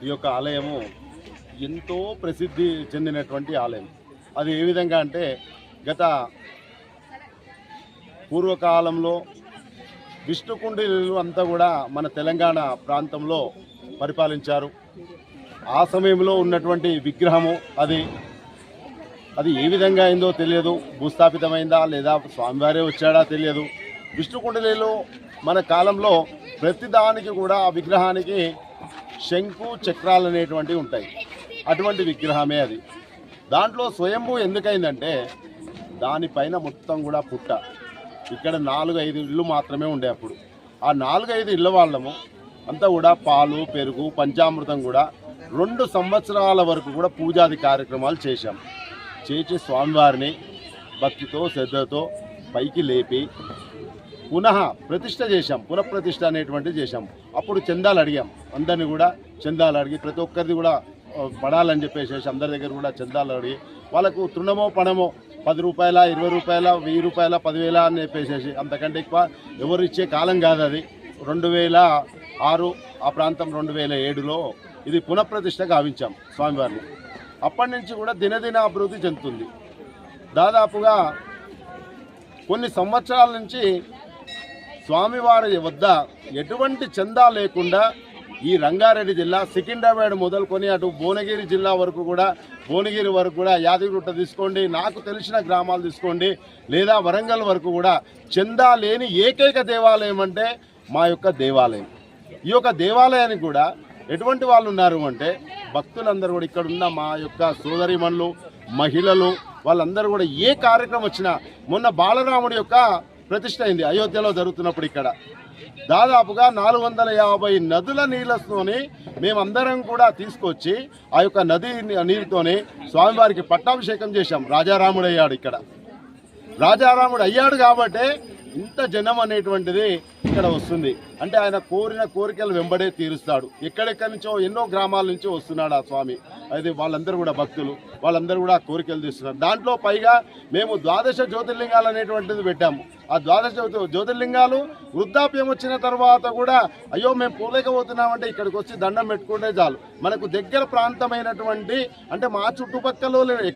ఈ యొక్క ఆలయము ఎంతో ప్రసిద్ధి చెందినటువంటి ఆలయం. అది ఏ విధంగా అంటే గత పూర్వకాలంలో విష్ణుకుండిలు అంతా కూడా మన తెలంగాణ ప్రాంతంలో పరిపాలించారు. ఆ సమయంలో ఉన్నటువంటి విగ్రహము అది ఏ విధంగా అయిందో తెలియదు. భూస్థాపితమైందా లేదా స్వామివారే వచ్చాడా తెలియదు. విష్ణుకుండిలో మన కాలంలో ప్రతిదానికి కూడా ఆ విగ్రహానికి శంకు చక్రాలు అనేటువంటివి ఉంటాయి. అటువంటి విగ్రహమే అది. దాంట్లో స్వయంభూ ఎందుకైందంటే దానిపైన మొత్తం కూడా పుట్ట. ఇక్కడ 4-5 ఇళ్ళు మాత్రమే ఉండే. అప్పుడు ఆ 4-5 ఇళ్ళ వాళ్ళము అంతా కూడా పాలు పెరుగు పంచామృతం కూడా 2 సంవత్సరాల వరకు కూడా పూజాది కార్యక్రమాలు చేసి స్వామివారిని భక్తితో శ్రద్ధతో పైకి లేపి పునఃప్రతిష్ఠ అనేటువంటిది చేశాం. అప్పుడు చందాలు అడిగాం. అందరినీ కూడా చందాలు అడిగి ప్రతి ఒక్కరిది కూడా పడాలని చెప్పేసి అందరి దగ్గర కూడా చందాలు అడిగి వాళ్ళకు తృణమో పణమో 10 రూపాయల 20 రూపాయల 1000 రూపాయల 10,000 అని చెప్పేసి అంతకంటే ఎక్కువ ఎవరు ఇచ్చే కాలం కాదు అది. 2006 ఆ ప్రాంతం 2007లో ఇది పునఃప్రతిష్ఠ గావించాం స్వామివారిని. అప్పటి నుంచి కూడా దినదిన అభివృద్ధి చెందుతుంది. దాదాపుగా కొన్ని సంవత్సరాల నుంచి స్వామివారి వద్ద ఎటువంటి చందా లేకుండా ఈ రంగారెడ్డి జిల్లా సికింద్రాబాద్ మొదలుకొని అటు భువనగిరి జిల్లా వరకు కూడా భువనగిరి వరకు కూడా యాదగిరిగుట్ట తీసుకోండి, నాకు తెలిసిన గ్రామాలు తీసుకోండి, లేదా వరంగల్ వరకు కూడా చందా లేని ఏకైక దేవాలయం అంటే మా యొక్క దేవాలయం. ఈ యొక్క దేవాలయానికి కూడా ఎటువంటి వాళ్ళు ఉన్నారు అంటే భక్తులందరూ కూడా ఇక్కడ ఉన్న మా యొక్క సోదరిమణులు మహిళలు వాళ్ళందరూ కూడా ఏ కార్యక్రమం వచ్చినా మొన్న బాలరాముడి యొక్క ప్రతిష్ఠ అయింది అయోధ్యలో జరుగుతున్నప్పుడు ఇక్కడ దాదాపుగా 450 నదుల నీళ్ళతోని మేమందరం కూడా తీసుకొచ్చి ఆ యొక్క నది నీరుతోని స్వామివారికి పట్టాభిషేకం చేశాం. రాజారాముడు అయ్యాడు. ఇక్కడ రాజారాముడు అయ్యాడు కాబట్టే ఇంత జనం అనేటువంటిది ఇక్కడ వస్తుంది. అంటే ఆయన కోరిన కోరికలు వెంబడే తీరుస్తాడు. ఎక్కడెక్కడి నుంచో ఎన్నో గ్రామాల నుంచి వస్తున్నాడు ఆ స్వామి. అయితే వాళ్ళందరూ కూడా భక్తులు వాళ్ళందరూ కూడా కోరికలు తీస్తున్నారు. దాంట్లో పైగా మేము 12 జ్యోతిర్లింగాలు అనేటువంటిది పెట్టాము. ఆ 12 జ్యోతిర్లింగాలు వృద్ధాప్యం వచ్చిన తర్వాత కూడా అయ్యో మేము పోలేకపోతున్నామంటే ఇక్కడికి వచ్చి దండం పెట్టుకుంటే చాలు. మనకు దగ్గర ప్రాంతమైనటువంటి అంటే మా చుట్టుపక్కల